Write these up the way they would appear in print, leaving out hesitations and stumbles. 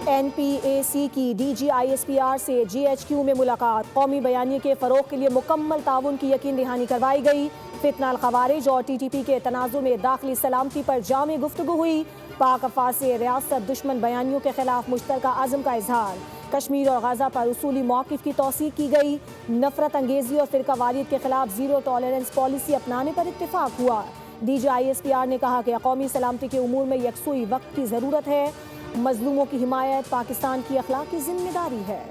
NPAC की DGISPR से GHQ में मुलाकात। कौमी बयानिए के फ़रोग़ के लिए मुकम्मल ताउन की यकीन दहानी करवाई गई। फितना ख़वारिज और TTP के तनाज़ुर में दाखिली सलामती पर जामे गुफ्तगू हुई। पाक अफ़वाज से रियासत दुश्मन बयानियों के खिलाफ मुश्तरका अज़म का इजहार। कश्मीर और गाज़ा पर उसूली मौक़िफ़ की तौसीक़ की गई। नफ़रत अंगेज़ी और फ़िरक़ावारियत के खिलाफ ज़ीरो टॉलरेंस पॉलिसी अपनाने पर इत्तिफ़ाक़ हुआ। DGISPR ने कहा कि कौमी सलामती के उमूर में यकसुई वक्त की ज़रूरत है। मज़लूमों की हिमायत पाकिस्तान की अखलाकी ज़िम्मेदारी है।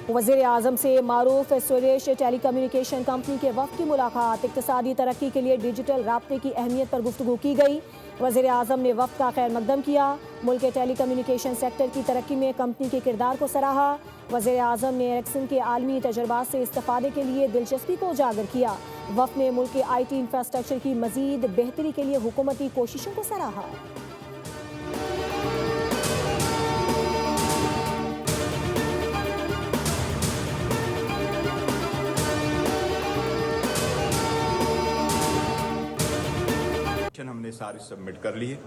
वज़ीर आज़म से मारूफ स्वीडिश टेलीकम्युनिकेशन कंपनी के वफ़द की मुलाकात। इक़्तिसादी तरक्की के लिए डिजिटल राब्ते की अहमियत पर गुफ्तगू की गई। वज़ीर आज़म ने वफ़द का खैर मकदम किया। मुल्क के टेलीकम्युनिकेशन सेक्टर की तरक्की में कंपनी के किरदार को सराहा। वज़ीर आज़म ने एरिक्सन के आलमी तजर्बात से इस्तिफ़ादे के लिए दिलचस्पी को उजागर किया। वफ़द ने मुल्क के IT इंफ्रास्ट्रक्चर की मज़ीद बेहतरी के लिए हुकूमती कोशिशों को सराहा। हमने सारी सबमिट कर ली है।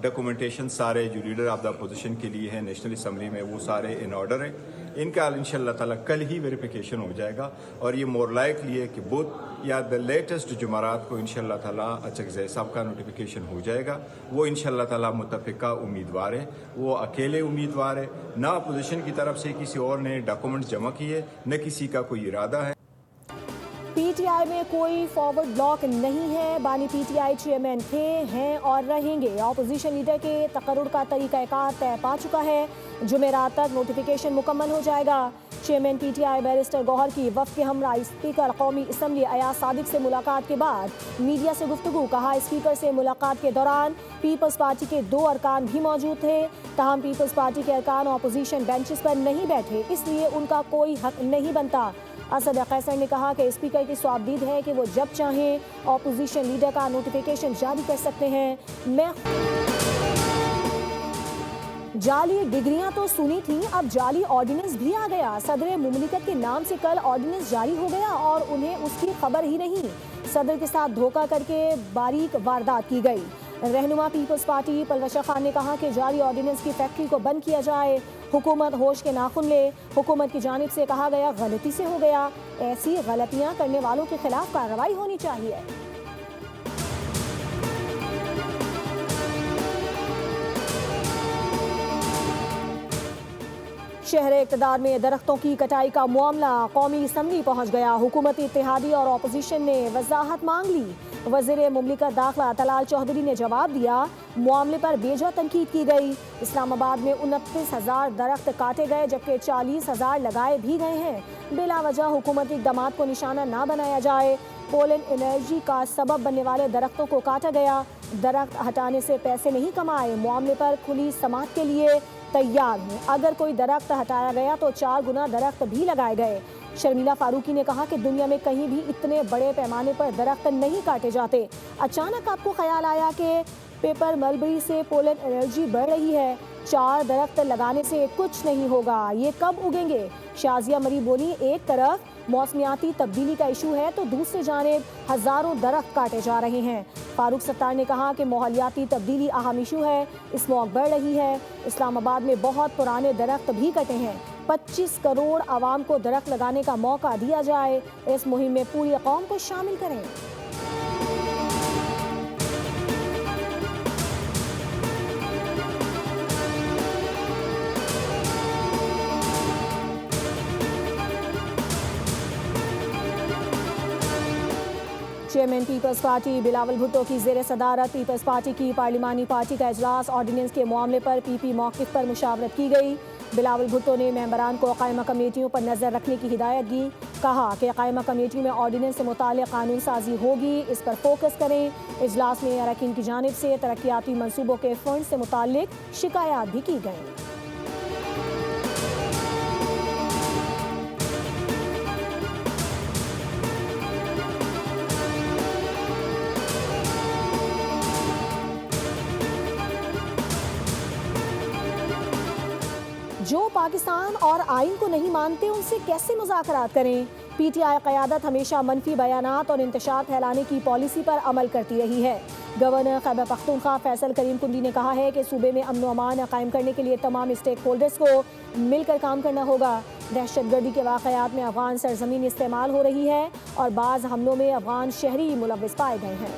डॉक्यूमेंटेशन सारे जो लीडर ऑफ द अपोजिशन के लिए है नेशनल असम्बली में वो सारे इन ऑर्डर है। इनका इंशाल्लाह ताला कल ही वेरिफिकेशन हो जाएगा और ये मोर लाइकली है कि बुध या द लेटेस्ट जुमारात को इंशाल्लाह ताला अचकज़ई साहब का नोटिफिकेशन हो जाएगा। वो इंशाल्लाह ताला मुत्तफ़िका उम्मीदवार है, वो अकेले उम्मीदवार है, ना अपोजिशन की तरफ से किसी और ने डॉक्यूमेंट जमा किए, न किसी का कोई इरादा है। PTI में कोई फॉरवर्ड ब्लॉक नहीं है। बानी PTI चेयरमैन थे, हैं और रहेंगे। अपोजिशन लीडर के तकर्रुर का तरीक़ाकार तय पा चुका है। जुमेरात तक नोटिफिकेशन मुकम्मल हो जाएगा। चेयरमैन PTI बैरिस्टर गौहर की वफ़द के हमरा स्पीकर कौमी असम्बली अयाज सादिक से मुलाकात के बाद मीडिया से गुफ्तगू। कहा स्पीकर से मुलाकात के दौरान पीपल्स पार्टी के 2 अरकान भी मौजूद थे। तहम पीपल्स पार्टी के अरकान अपोजिशन बेंचेस पर नहीं बैठे, इसलिए उनका कोई हक नहीं बनता। असद कैसर ने कहा कि स्पीकर की स्वाबदीद है कि वो जब चाहें अपोजिशन लीडर का नोटिफिकेशन जारी कर सकते हैं। मैं जाली डिग्रियां तो सुनी थी, अब जाली ऑर्डिनेंस भी आ गया। सदर मुमलिकत के नाम से कल ऑर्डिनेंस जारी हो गया और उन्हें उसकी खबर ही नहीं। सदर के साथ धोखा करके बारीक वारदात की गई। रहनुमा पीपल्स पार्टी पलवशा खान ने कहा कि जाली ऑर्डिनेंस की फैक्ट्री को बंद किया जाए। हुकूमत होश के नाखुन ले। हुकूमत की जानिब से कहा गया गलती से हो गया। ऐसी गलतियां करने वालों के खिलाफ कार्रवाई होनी चाहिए। शहर इक़्तिदार में दरख्तों की कटाई का मामला कौमी असम्बली पहुँच गया। हुकूमती इत्तेहादी और अपोजिशन ने वजाहत मांग ली। वज़ीर मुमलिकत दाखिला तलाल चौधरी ने जवाब दिया। मामले पर बेजा तनकीद की गई। इस्लामाबाद में 29,000 दरख्त काटे गए जबकि 40,000 लगाए भी गए हैं। बिला वजह हुकूमती इक़दामात को निशाना ना बनाया जाए। पोलन एनर्जी का सबब बनने वाले दरख्तों को काटा गया। दरख्त हटाने से पैसे नहीं कमाए। मामले पर खुली समाअत के लिए तैयार हूँ। अगर कोई दरख्त हटाया गया तो 4 गुना दरख्त भी लगाए गए। शर्मिला फारूकी ने कहा कि दुनिया में कहीं भी इतने बड़े पैमाने पर दरख्त नहीं काटे जाते। अचानक आपको ख्याल आया कि पेपर मलबरी से पोलन एनर्जी बढ़ रही है। 4 दरख्त लगाने से कुछ नहीं होगा, ये कब उगेंगे? शाजिया मरी बोली, एक तरफ मौसमियाती तब्दीली का इशू है तो दूसरी जानिब हज़ारों दरख्त काटे जा रहे हैं। फारूक सत्तार ने कहा कि माहौलियाती तब्दीली अहम इशू है, स्मॉग बढ़ रही है। इस्लामाबाद में बहुत पुराने दरख्त भी कटे हैं। 25 करोड़ आवाम को दरख्त लगाने का मौका दिया जाए। इस मुहिम में पूरी कौम को शामिल करें। Chairman Peoples Party Bilawal Bhutto की ज़ेर सदारत पीपल्स पार्टी की पार्लिमानी पार्टी का इजलास। ऑर्डिनेंस के मामले पर PP मौक़िफ़ पर मुशावरत की गई। बिलावल भुट्टो ने मेंबरान को कायमा कमेटियों पर नज़र रखने की हिदायत दी। कहा कि कायमा कमेटी में ऑर्डिनेंस से मुताल्लिक़ कानून साजी होगी, इस पर फोकस करें। इजलास में अरकान की जानिब से तरक्याती मनसूबों के फंड से मुताल्लिक़ शिकायत भी की गई। जो पाकिस्तान और आइन को नहीं मानते उनसे कैसे मुज़ाकरात करें? पीटीआई क़यादत हमेशा मनफी बयानात और इंतशार फैलाने की पॉलिसी पर अमल करती रही है। गवर्नर खैबर पख्तूनख्वा फैसल करीम कुंडी ने कहा है कि सूबे में अमन व अमान कायम करने के लिए तमाम स्टेक होल्डर्स को मिलकर काम करना होगा। दहशतगर्दी के वाक़यात में अफगान सरजमीन इस्तेमाल हो रही है और बाज़ हमलों में अफगान शहरी मुलव्विस पाए गए हैं।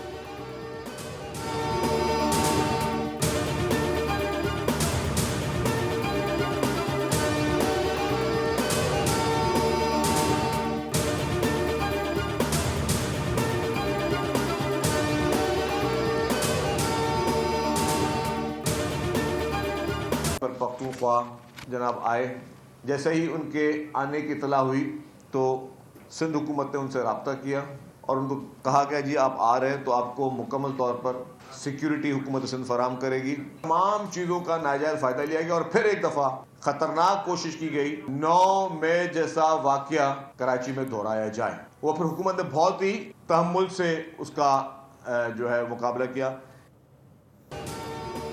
पख्तूनख्वा जनाब आए, जैसे ही उनके आने की इतला हुई तो सिंध हुकूमत ने उनसे रब्ता किया और उनको कहा गया जी आप आ रहे हैं तो आपको मुकम्मल तौर पर सिक्योरिटी हुकूमत सिंध फराम करेगी। तमाम चीज़ों का नाजायज़ फ़ायदा लिया गया और फिर एक दफ़ा ख़तरनाक कोशिश की गई 9 मई जैसा वाक़या कराची में दोहराया जाए। वो फिर हुकूमत ने बहुत ही तहम्मुल से उसका जो है मुकाबला किया।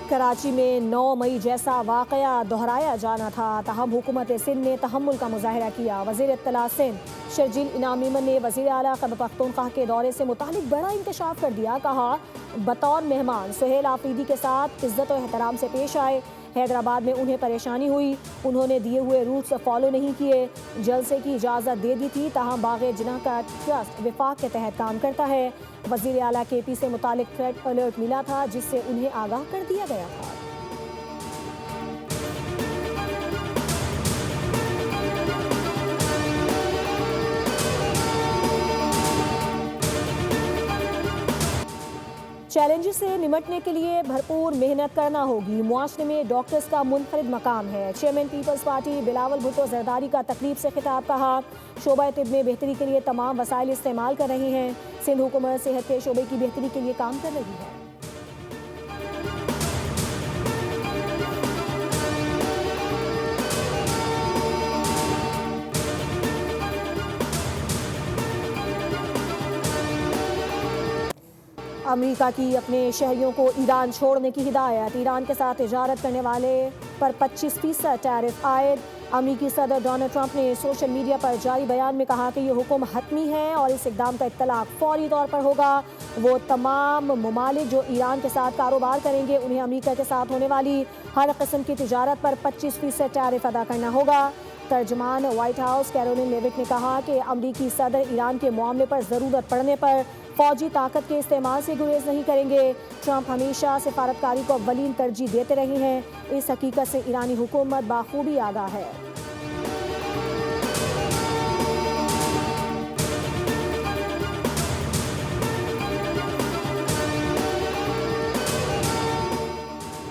कराची में 9 मई जैसा वाक़या दोहराया जाना था, तहम हुकूमत सिंध ने तहम्मुल का मुजाहरा किया। वज़ीर इत्तला सिंध शर्जील इनाम मेमन ने वज़ीर आला खैबर पख्तूनख्वा के दौरे से मुतालिक बड़ा इंकशाफ कर दिया। कहा बतौर मेहमान सुहेल आफरीदी के साथ इज़्ज़त और एहतराम से पेश आए। हैदराबाद में उन्हें परेशानी हुई, उन्होंने दिए हुए रूट्स फॉलो नहीं किए। जलसे की इजाज़त दे दी थी, ताहम बाग़ जिन्ना का ट्रस्ट विफाक के तहत काम करता है। वज़ीर आला KP से मुतालिक थ्रेट अलर्ट मिला था जिससे उन्हें आगाह कर दिया गया था। चैलेंज से निमटने के लिए भरपूर मेहनत करना होगी। मुआशरे में डॉक्टर्स का मुनफरिद मकाम है। Chairman Peoples Party Bilawal Bhutto Zardari का तकरीब से खिताब। कहा शोबा तिब में बेहतरी के लिए तमाम वसाइल इस्तेमाल कर रही हैं। सिंध हुकूमत सेहत के शोबे की बेहतरी के लिए काम कर रही है। अमेरिका की अपने शहरियों को ईरान छोड़ने की हिदायत। ईरान के साथ तिजारत करने वाले पर 25% टैरिफ आयद। अमेरिकी सदर डोनाल्ड ट्रंप ने सोशल मीडिया पर जारी बयान में कहा कि ये हुक्म हतमी है और इस इक़दाम का इत्तलाक फौरी तौर पर होगा। वो तमाम ममालिक जो ईरान के साथ कारोबार करेंगे उन्हें अमेरिका के साथ होने वाली हर किस्म की तिजारत पर 25% टैरिफ अदा करना होगा। तर्जमान व्हाइट हाउस कैरोलिन लेविट ने कहा कि अमेरिकी सदर ईरान के मामले पर ज़रूरत पड़ने पर फौजी ताकत के इस्तेमाल से गुरेज नहीं करेंगे। ट्रंप हमेशा सिफारतकारी को अव्वलीन तरजीह देते रहे हैं। इस हकीकत से ईरानी हुकूमत बाखूबी आगाह है।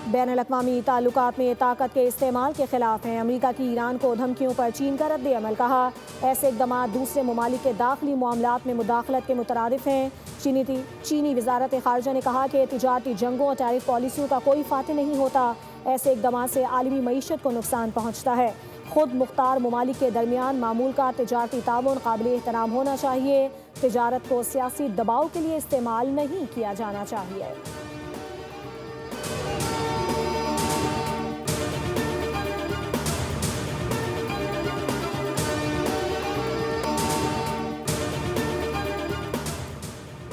बैनुल-अक़वामी ताल्लुकात में ताकत के इस्तेमाल के खिलाफ हैं। अमेरिका की ईरान को धमकियों पर चीन का रद्द अमल। कहा ऐसे इक़दाम दूसरे ममालिक के दाखिली मामलात में मुदाखलत के मुतरादिफ हैं। चीनी वजारत ख़ारजा ने कहा कि तिजारती जंगों और टैरिफ पॉलिसियों का कोई फ़ातिह नहीं होता। ऐसे इक़दाम से आलमी मईशत को नुकसान पहुँचता है। खुद मुख्तार ममालिक के दरमियान मामूल का तिजारती ताउन काबिल एहतराम होना चाहिए। तिजारत को सियासी दबाव के लिए इस्तेमाल नहीं किया जाना चाहिए।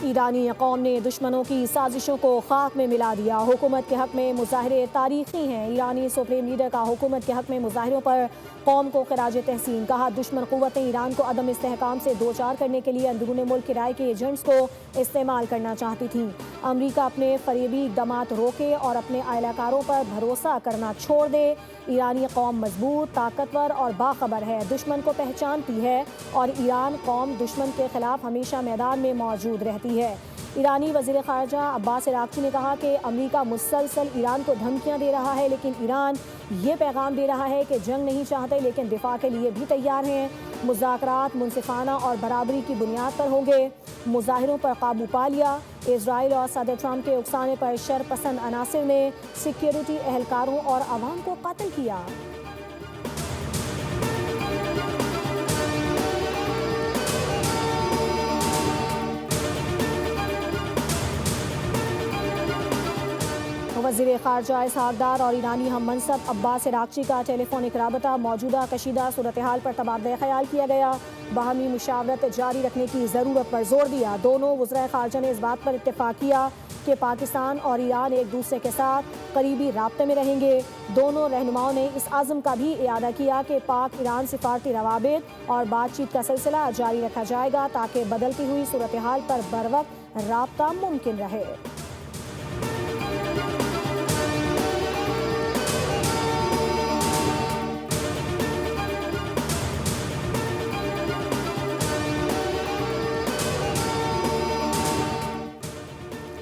ईरानी कौम ने दुश्मनों की साजिशों को खाक में मिला दिया। हुकूमत के हक में मुजाहरे तारीखी हैं। ईरानी सुप्रीम लीडर का हुकूमत के हक में मुजाहरों पर कौम को खिराज तहसीन। कहा दुश्मन क़ुव्वतें ईरान को अदम इस्तेहकाम से दो चार करने के लिए अंदरूनी मुल्क किराए के एजेंट्स को इस्तेमाल करना चाहती थीं। अमरीका अपने फरेबी इक़दामात रोके और अपने अहलकारों पर भरोसा करना छोड़ दे। ईरानी कौम मजबूत, ताकतवर और बाखबर है, दुश्मन को पहचानती है और ईरान कौम दुश्मन के खिलाफ हमेशा मैदान में मौजूद रहती है। ईरानी वज़ीर ख़ारजा अब्बास अराग़ची ने कहा कि अमरीका मुसलसल ईरान को धमकियां दे रहा है, लेकिन ईरान ये पैगाम दे रहा है कि जंग नहीं चाहते लेकिन दिफा के लिए भी तैयार हैं। मुज़ाकरात मुनसिफाना और बराबरी की बुनियाद पर होंगे। मुजाहिरों पर काबू पा लिया। इजराइल और सदर ट्रंप के उकसाने पर शरपसंद अनासिर ने सिक्योरिटी एहलकारों और अवाम को कत्ल किया। वज़ीर ख़ारजा इसहाक़ डार और ईरानी हम मनसब अब्बास इराक़ची का टेलीफोनिक राबता मौजूदा कशीदा सूरत हाल पर तबादला ख्याल किया गया। बाहमी मुशावरत जारी रखने की ज़रूरत पर जोर दिया। दोनों वज़राए ख़ारजा ने इस बात पर इत्तेफाक किया कि पाकिस्तान और ईरान एक दूसरे के साथ करीबी राब्ते में रहेंगे। दोनों रहनुमाओं ने इस आज़म का भी इयादा किया कि पाक ईरान सिफारती रवाबित और बातचीत का सिलसिला जारी रखा जाएगा ताकि बदलती हुई सूरत हाल पर बरवक्त राब्ता मुमकिन रहे।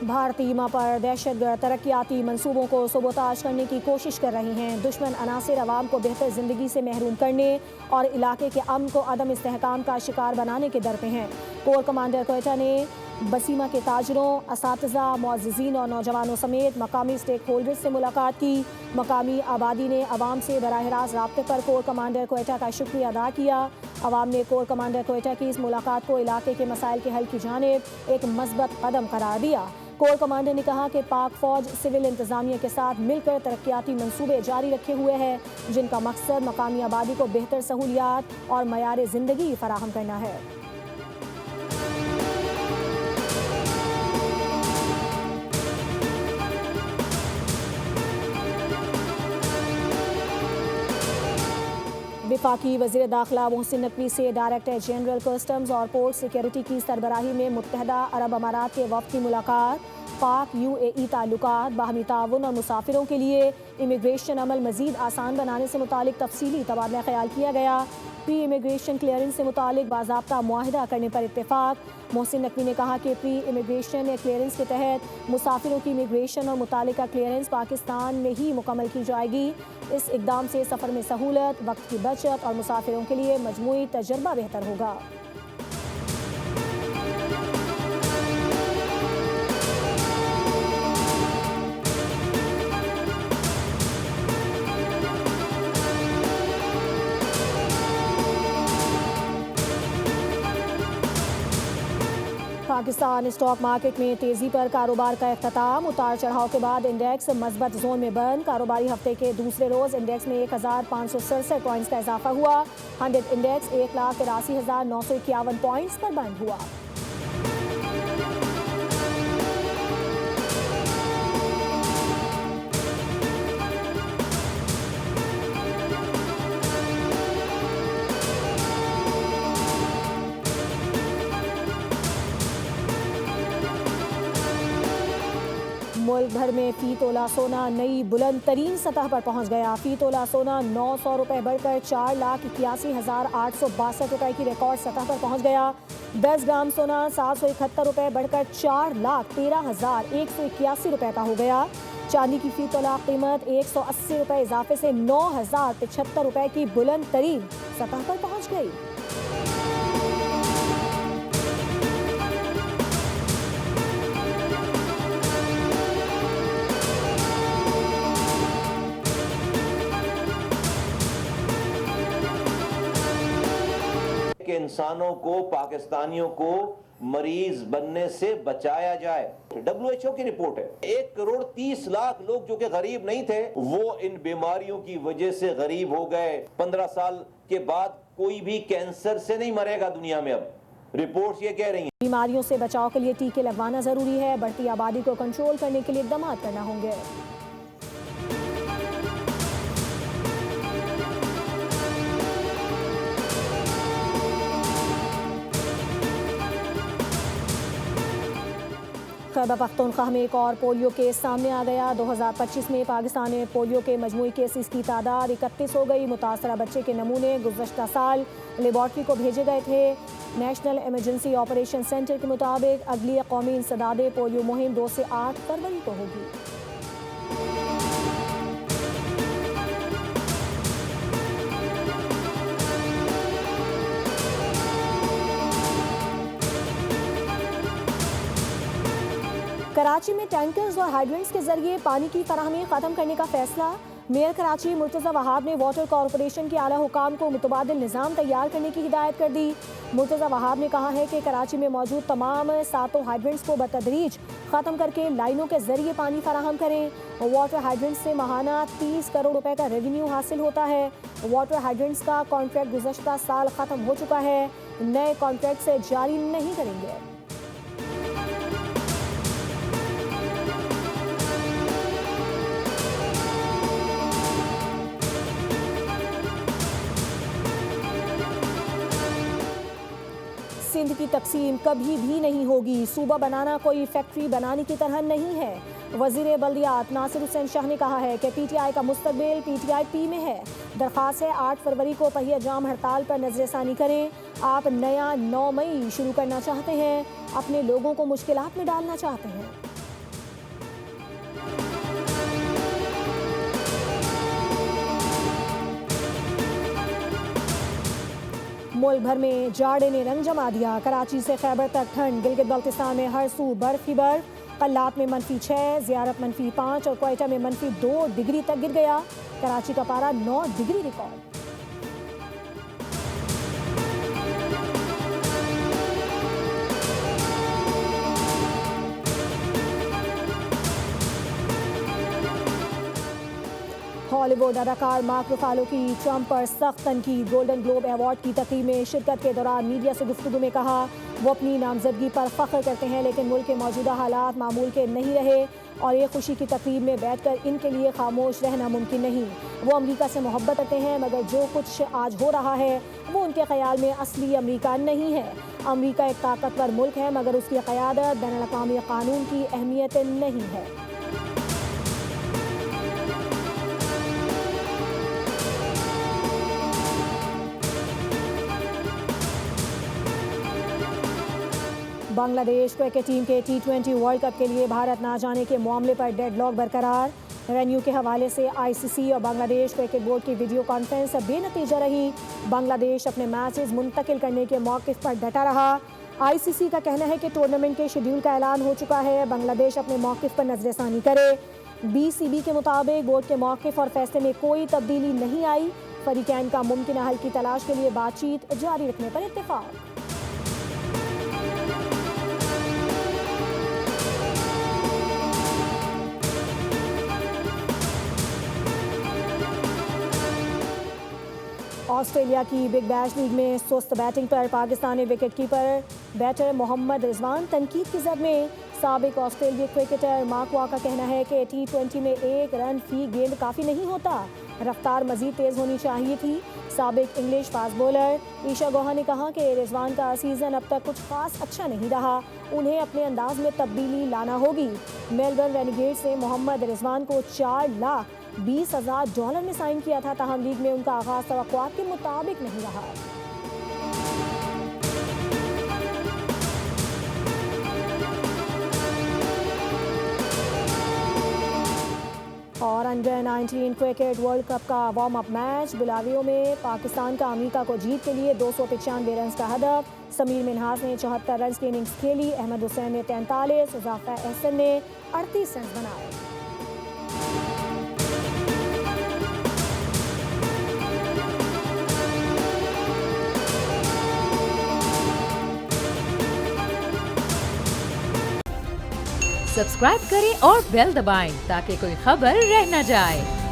भारतीय सीमा पर दहशतगर्द तरक्याती मंसूबों को सबोताज करने की कोशिश कर रही हैं। दुश्मन अनासिर अवाम को बेहतर ज़िंदगी से महरूम करने और इलाके के अमन को अदम इस्तेहकाम का शिकार बनाने के दर पे हैं। कोर कमांडर क्वेटा ने बसीमा के ताजरों, असातिज़ा, मुअज़्ज़िज़ीन और नौजवानों समेत मकामी स्टेक होल्डर्स से मुलाकात की। मकामी आबादी ने अवाम से बराह रास्त राब्ते पर कोर कमांडर क्वेटा का शुक्रिया अदा किया। अवाम ने कोर कमांडर क्वेटा की इस मुलाकात को इलाके के मसाइल के हल की जानिब एक मस्बत कदम करार दिया। कोर कमांडर ने कहा कि पाक फ़ौज सिविल इंतज़ामिया के साथ मिलकर तरक्याती मंसूबे जारी रखे हुए है, जिनका मकसद मकामी आबादी को बेहतर सहूलियात और मयार ज़िंदगी फराहम करना है। वफाकी वज़ीर दाखिला मोहसिन नकवी से डायरेक्टर जनरल कस्टम्स और पोर्ट सिक्योरिटी की सरबराही में मुत्तहदा अरब अमारात के वफ़द की मुलाकात। पाक UAE ताल्लुकात, बाहमी ताउन और मुसाफिरों के लिए इमिग्रेशन अमल मज़ीद आसान बनाने से मुतालिक तफसीली तबादला ख्याल किया गया। प्री इमिग्रेशन क्लियरेंस से मुतालिक बाज़ाब्ता मुआहिदा करने पर इत्तेफाक। मोहसिन नकवी ने कहा कि प्री इमिग्रेशन क्लियरेंस के तहत मुसाफिरों की इमिग्रेशन और मुतालिका क्लियरेंस पाकिस्तान में ही मुकम्मल की जाएगी। इस इक़दाम से सफ़र में सहूलत, वक्त की बचत और मुसाफिरों के लिए मजमूई तजर्बा बेहतर होगा। पाकिस्तान स्टॉक मार्केट में तेजी पर कारोबार का इख्तिताम। उतार चढ़ाव के बाद इंडेक्स मजबूत जोन में बंद। कारोबारी हफ्ते के दूसरे रोज इंडेक्स में 1567 पॉइंट्स का इजाफा हुआ। 100 इंडेक्स 1,83,951 पॉइंट्स पर बंद हुआ। मुल्क भर में फी तोला सोना नई बुलंद तरीन सतह पर पहुंच गया। फी तोला सोना 900 रुपए बढ़कर 4,81,862 रुपए की रिकॉर्ड सतह पर पहुंच गया। 10 ग्राम सोना 771 रुपए बढ़कर 4,13,181 रुपए का हो गया। चांदी की फी तोला कीमत 180 रुपए इजाफे से 9,075 रुपए की बुलंद तरीन सतह पर पहुंच गई। कि इंसानों को, पाकिस्तानियों को मरीज बनने से बचाया जाए। WHO की रिपोर्ट है 1,30,00,000 लोग जो कि गरीब नहीं थे वो इन बीमारियों की वजह से गरीब हो गए। 15 साल के बाद कोई भी कैंसर से नहीं मरेगा दुनिया में। अब रिपोर्ट्स ये कह रही हैं। बीमारियों से बचाव के लिए टीके लगवाना जरूरी है। बढ़ती आबादी को कंट्रोल करने के लिए इक़दाम करना होंगे। खैबर पख्तूनख्वा में एक और पोलियो केस सामने आ गया। 2025 में पाकिस्तान में पोलियो के मजमूई केसेस की तादाद 31 हो गई। मुतासरा बच्चे के नमूने गुज़श्ता साल लेबॉर्ट्री को भेजे गए थे। नेशनल इमरजेंसी ऑपरेशन सेंटर के मुताबिक अगली कौमी इंसदादे पोलियो मुहिम 2 से 8 फरवरी को होगी। कराची में टैंकर्स और हाइड्रेंट्स के जरिए पानी की फराहमी खत्म करने का फैसला। मेयर कराची मुर्तज़ा वहाब ने वाटर कॉरपोरेशन के आला हुकाम को मुतबादिल निज़ाम तैयार करने की हिदायत कर दी। मुर्तज़ा वहाब ने कहा है कि कराची में मौजूद तमाम 7 हाइड्रेंट्स को बतदरीज ख़त्म करके लाइनों के जरिए पानी फराहम करें। वाटर हाइड्रेंट्स से माहाना 30 करोड़ रुपए का रेवेन्यू हासिल होता है। वाटर हाइड्रेंट्स का कॉन्ट्रैक्ट गुज़श्ता साल ख़त्म हो चुका है, नए कॉन्ट्रैक्ट से जारी नहीं करेंगे। सिंध की तकसीम कभी भी नहीं होगी, सूबा बनाना कोई फैक्ट्री बनाने की तरह नहीं है। वज़ीर बल्दियात नासिर हुसैन शाह ने कहा है कि पीटीआई का मुस्तकबिल PTIP में है। दरख्वास्त है 8 फरवरी को पहिया जाम हड़ताल पर नजरसानी करें। आप नया 9 मई शुरू करना चाहते हैं, अपने लोगों को मुश्किलात में डालना चाहते हैं। मुल्क भर में जाड़े ने रंग जमा दिया। कराची से खैबर तक ठंड, गिलगित बल्तिस्तान में हर सू बर्फ ही बर्फ। कल्लात में -6, ज़ियारत -5 और क्वेटा में -2 डिग्री तक गिर गया। कराची का पारा 9 डिग्री रिकॉर्ड। हॉलीवुड अदाकार मार्क रुफालो की ट्रंप पर सख्त तनकीद। गोल्डन ग्लोब अवार्ड की तकरीब में शिरकत के दौरान मीडिया से गुफ्तगू में कहा वो अपनी नामजदगी पर फख्र करते हैं, लेकिन मुल्क के मौजूदा हालात मामूल के नहीं रहे और ये खुशी की तकरीब में बैठकर इनके लिए खामोश रहना मुमकिन नहीं। वो अमेरिका से मोहब्बत करते हैं, मगर जो कुछ आज हो रहा है वो उनके ख्याल में असली अमेरिका नहीं है। अमेरिका एक ताकतवर मुल्क है, मगर उसकी क़यादत बैनुल-अक़वामी कानून की अहमियत नहीं है। बांग्लादेश क्रिकेट टीम के T20 वर्ल्ड कप के लिए भारत ना जाने के मामले पर डेडलॉक बरकरार। रेवेन्यू के हवाले से ICC और बांग्लादेश क्रिकेट बोर्ड की वीडियो कॉन्फ्रेंस बेनतीजा रही। बांग्लादेश अपने मैचेस मुंतकिल करने के मौक़िफ़ पर डटा रहा। ICC का कहना है कि टूर्नामेंट के शेड्यूल का ऐलान हो चुका है, बांग्लादेश अपने मौक़िफ़ पर नजरसानी करे। BCB के मुताबिक बोर्ड के मौक़िफ़ और फैसले में कोई तब्दीली नहीं आई। फरीकैन का मुमकिन हल की तलाश के लिए बातचीत जारी रखने पर इत्तेफाक। ऑस्ट्रेलिया की बिग बैश लीग में सुस्त बैटिंग पर Pakistani wicket keeper batter Mohammad Rizwan तनकीद की जद में। साबिक ऑस्ट्रेलियाई क्रिकेटर मार्क वॉ का कहना है कि T20 में 1 रन फी गेंद काफ़ी नहीं होता, रफ्तार मजीद तेज़ होनी चाहिए थी। साबिक इंग्लिश फास्ट बॉलर ईशा गोहा ने कहा कि रिजवान का सीज़न अब तक कुछ खास अच्छा नहीं रहा, उन्हें अपने अंदाज में तब्दीली लाना होगी। मेलबर्न रेनेगेड्स ने मोहम्मद रिजवान को $4,20,000 में साइन किया था, ताहम लीग में उनका आगाज़ तवक्कुआत के मुताबिक नहीं रहा। और अंडर-19 क्रिकेट वर्ल्ड कप का वार्म अप मैच बुलावियों में पाकिस्तान का अमेरिका को जीत के लिए 295 रन का हदफ। समीर मिन्हास ने 74 रन की इनिंग्स खेली, अहमद हुसैन ने 43, ज़ाफ़र एहसन ने 38 रन बनाए। सब्सक्राइब करें और बेल दबाएं ताकि कोई खबर रह न जाए।